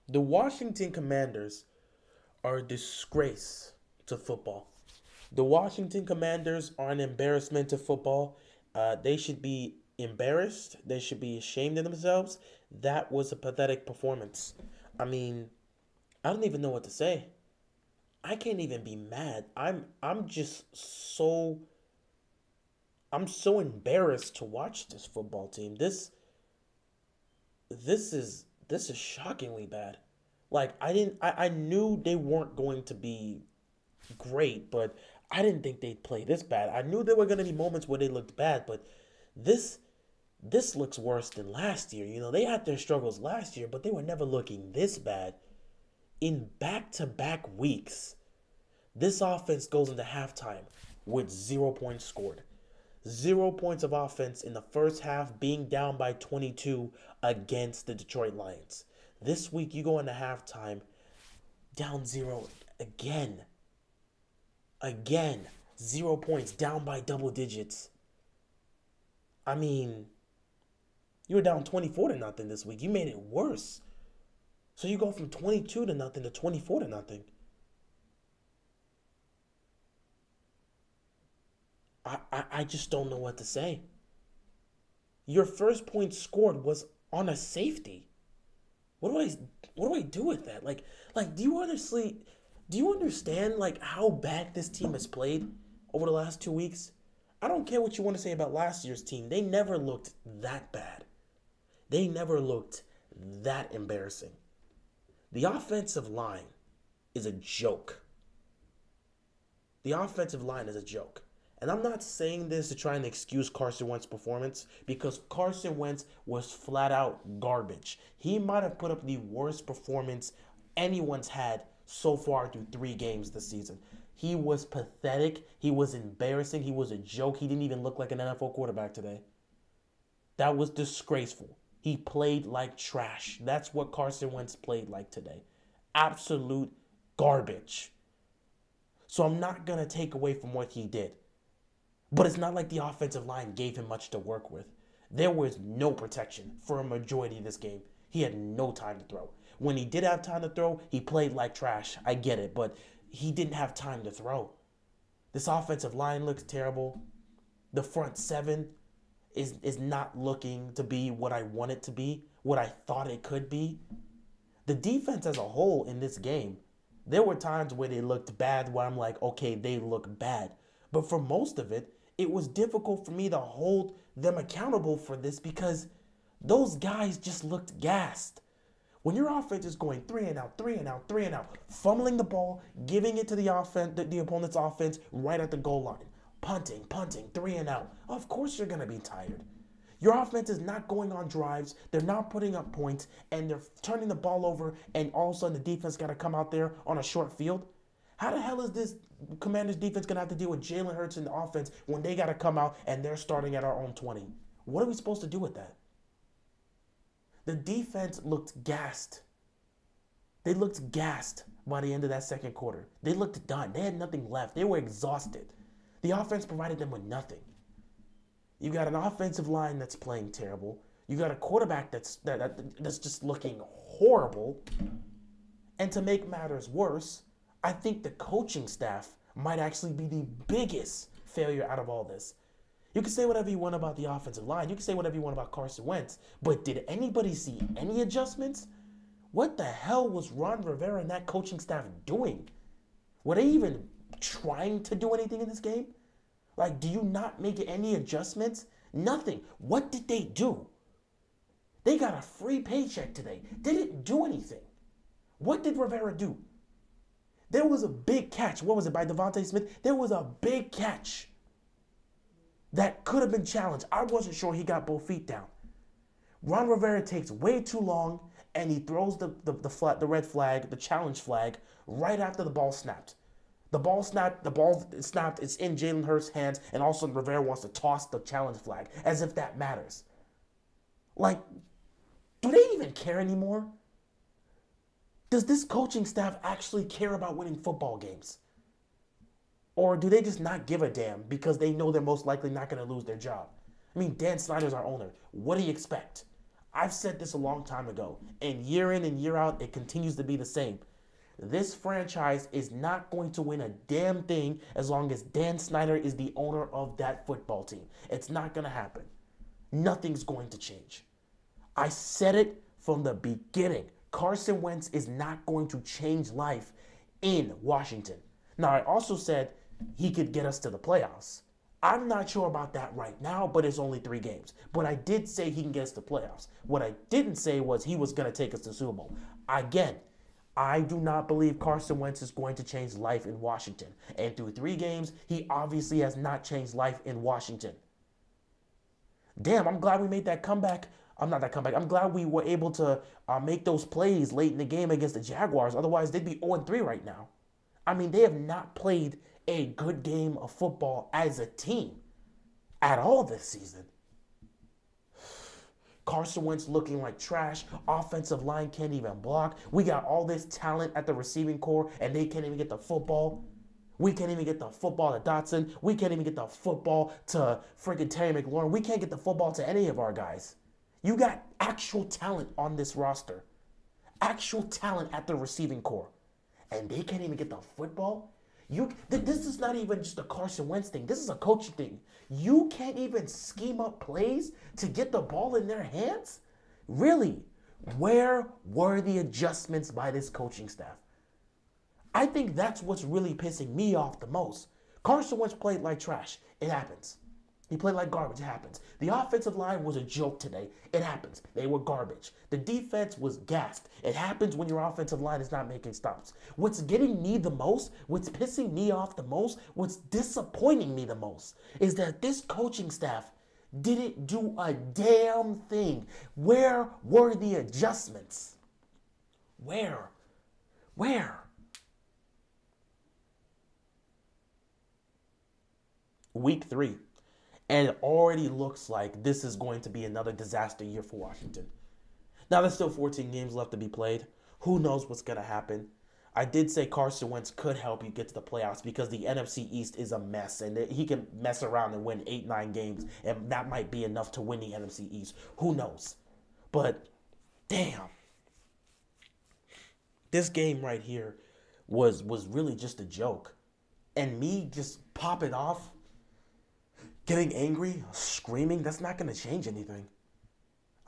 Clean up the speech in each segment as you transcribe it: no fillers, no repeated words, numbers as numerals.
The Washington Commanders are a disgrace to football. The Washington Commanders are an embarrassment to football. They should be embarrassed. They should be ashamed of themselves. That was a pathetic performance. I mean, I don't even know what to say. I can't even be mad. I'm just so embarrassed to watch this football team. This is shockingly bad. Like I knew they weren't going to be great, but I didn't think they'd play this bad. I knew there were going to be moments where they looked bad, but this this looks worse than last year. You know, they had their struggles last year, but they were never looking this bad. In back-to-back weeks, this offense goes into halftime with 0 points scored. 0 points of offense in the first half, being down by 22 against the Detroit Lions. This week, you go into halftime down 0 again. Again, 0 points, down by double digits. I mean, you were down 24 to nothing this week. You made it worse. So you go from 22 to nothing to 24 to nothing. I just don't know what to say. Your first point scored was on a safety. What do I what do I do with that? Like do you understand like how bad this team has played over the last 2 weeks? I don't care what you want to say about last year's team. They never looked that bad. They never looked that embarrassing. The offensive line is a joke. The offensive line is a joke. And I'm not saying this to try and excuse Carson Wentz's performance because Carson Wentz was flat out garbage. He might have put up the worst performance anyone's had so far through 3 games this season. He was pathetic. He was embarrassing. He was a joke. He didn't even look like an NFL quarterback today. That was disgraceful. He played like trash. That's what Carson Wentz played like today. Absolute garbage. So I'm not going to take away from what he did. But it's not like the offensive line gave him much to work with. There was no protection for a majority of this game. He had no time to throw. When he did have time to throw, he played like trash. I get it, but he didn't have time to throw. This offensive line looks terrible. The front seven is not looking to be what I want it to be, what I thought it could be. The defense as a whole in this game, there were times where they looked bad where I'm like, okay, they look bad. But for most of it, it was difficult for me to hold them accountable for this because those guys just looked gassed. When your offense is going three and out, three and out, three and out, fumbling the ball, giving it to the opponent's offense right at the goal line, punting, three and out, of course you're going to be tired. Your offense is not going on drives. They're not putting up points, and they're turning the ball over, and all of a sudden the defense got to come out there on a short field. How the hell is this Commanders defense going to have to deal with Jalen Hurts in the offense when they got to come out and they're starting at our own 20? What are we supposed to do with that? The defense looked gassed. They looked gassed by the end of that second quarter. They looked done. They had nothing left. They were exhausted. The offense provided them with nothing. You got an offensive line that's playing terrible. You got a quarterback that's just looking horrible. And to make matters worse, I think the coaching staff might actually be the biggest failure out of all this. You can say whatever you want about the offensive line. You can say whatever you want about Carson Wentz. But did anybody see any adjustments? What the hell was Ron Rivera and that coaching staff doing? Were they even trying to do anything in this game? Like, do you not make any adjustments? Nothing. What did they do? They got a free paycheck today. They didn't do anything. What did Rivera do? There was a big catch. What was it, by Devontae Smith? There was a big catch that could have been challenged. I wasn't sure he got both feet down. Ron Rivera takes way too long, and he throws the red flag, the challenge flag, right after the ball snapped. The ball snapped, it's in Jalen Hurts' hands, and all of a sudden Rivera wants to toss the challenge flag, as if that matters. Like, do they even care anymore? Does this coaching staff actually care about winning football games? Or do they just not give a damn because they know they're most likely not going to lose their job? I mean, Dan Snyder's our owner. What do you expect? I've said this a long time ago, and year in and year out, it continues to be the same. This franchise is not going to win a damn thing as long as Dan Snyder is the owner of that football team. It's not going to happen. Nothing's going to change. I said it from the beginning. Carson Wentz is not going to change life in Washington. Now, I also said he could get us to the playoffs. I'm not sure about that right now, but it's only 3 games. But I did say he can get us to playoffs. What I didn't say was he was going to take us to Super Bowl. Again, I do not believe Carson Wentz is going to change life in Washington. And through 3 games, he obviously has not changed life in Washington. Damn, I'm glad we made that comeback. I'm not that comeback. I'm glad we were able to make those plays late in the game against the Jaguars. Otherwise, they'd be 0-3 right now. I mean, they have not played a good game of football as a team at all this season. Carson Wentz looking like trash. Offensive line can't even block. We got all this talent at the receiving core, and they can't even get the football. We can't even get the football to Dotson. We can't even get the football to freaking Terry McLaurin. We can't get the football to any of our guys. You got actual talent on this roster. Actual talent at the receiving core. And they can't even get the football? This is not even just a Carson Wentz thing. This is a coaching thing. You can't even scheme up plays to get the ball in their hands? Really? Where were the adjustments by this coaching staff? I think that's what's really pissing me off the most. Carson Wentz played like trash. It happens. He played like garbage. It happens. The offensive line was a joke today. It happens. They were garbage. The defense was gassed. It happens when your offensive line is not making stops. What's getting me the most, what's pissing me off the most, what's disappointing me the most is that this coaching staff didn't do a damn thing. Where were the adjustments? Where? Week 3. And it already looks like this is going to be another disaster year for Washington. Now, there's still 14 games left to be played. Who knows what's going to happen? I did say Carson Wentz could help you get to the playoffs because the NFC East is a mess. And he can mess around and win 8-9 games. And that might be enough to win the NFC East. Who knows? But, damn. This game right here was really just a joke. And me just popping off, getting angry, screaming, that's not going to change anything.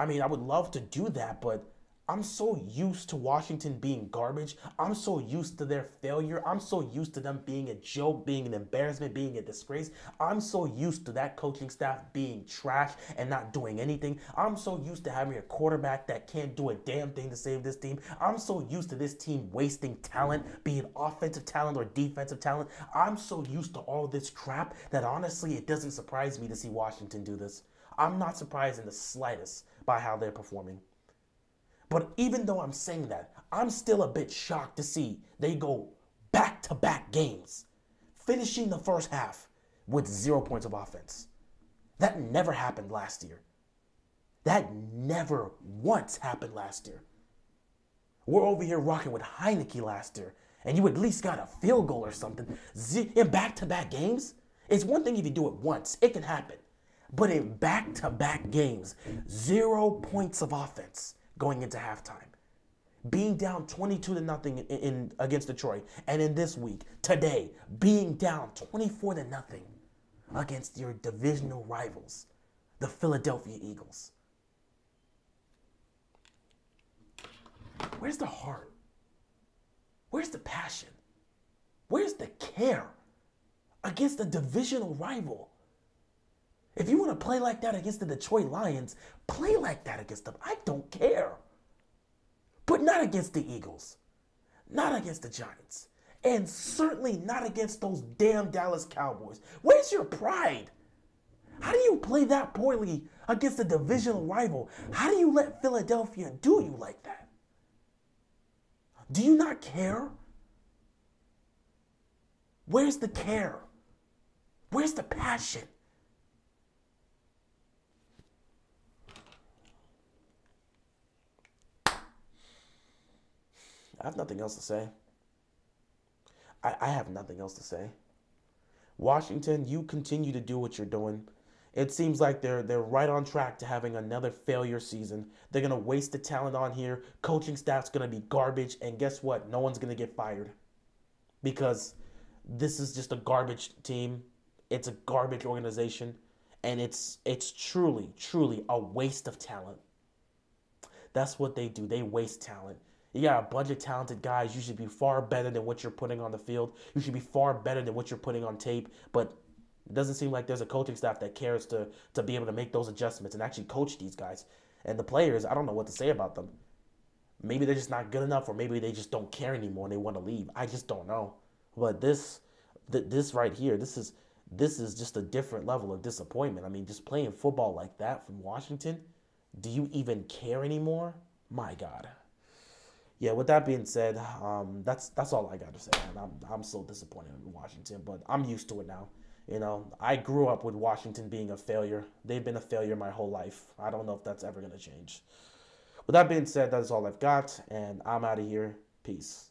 I mean, I would love to do that, but I'm so used to Washington being garbage. I'm so used to their failure. I'm so used to them being a joke, being an embarrassment, being a disgrace. I'm so used to that coaching staff being trash and not doing anything. I'm so used to having a quarterback that can't do a damn thing to save this team. I'm so used to this team wasting talent, be it offensive talent or defensive talent. I'm so used to all this crap that honestly, it doesn't surprise me to see Washington do this. I'm not surprised in the slightest by how they're performing. But even though I'm saying that, I'm still a bit shocked to see they go back-to-back games, finishing the first half with 0 points of offense. That never happened last year. That never once happened last year. We're over here rocking with Heineke last year, and you at least got a field goal or something. In back-to-back games, it's one thing if you do it once. It can happen. But in back-to-back games, 0 points of offense going into halftime, being down 22-0 in against Detroit, and in this week, today, being down 24-0 against your divisional rivals, the Philadelphia Eagles. Where's the heart? Where's the passion? Where's the care against a divisional rival? If you want to play like that against the Detroit Lions, play like that against them. I don't care. But not against the Eagles. Not against the Giants. And certainly not against those damn Dallas Cowboys. Where's your pride? How do you play that poorly against a divisional rival? How do you let Philadelphia do you like that? Do you not care? Where's the care? Where's the passion? I have nothing else to say. I have nothing else to say. Washington, you continue to do what you're doing. It seems like they're right on track to having another failure season. They're gonna waste the talent on here. Coaching staff's gonna be garbage, and guess what? No one's gonna get fired because this is just a garbage team. It's a garbage organization, and it's truly a waste of talent. That's what they do. They waste talent. You got a bunch of talented guys. You should be far better than what you're putting on the field. You should be far better than what you're putting on tape. But it doesn't seem like there's a coaching staff that cares to be able to make those adjustments and actually coach these guys. And the players, I don't know what to say about them. Maybe they're just not good enough, or maybe they just don't care anymore and they want to leave. I just don't know. But this right here, this is just a different level of disappointment. I mean, just playing football like that from Washington, do you even care anymore? My God. Yeah. With that being said, that's all I got to say. And I'm so disappointed in Washington, but I'm used to it now. I grew up with Washington being a failure. They've been a failure my whole life. I don't know if that's ever gonna change. With that being said, that's all I've got, and I'm out of here. Peace.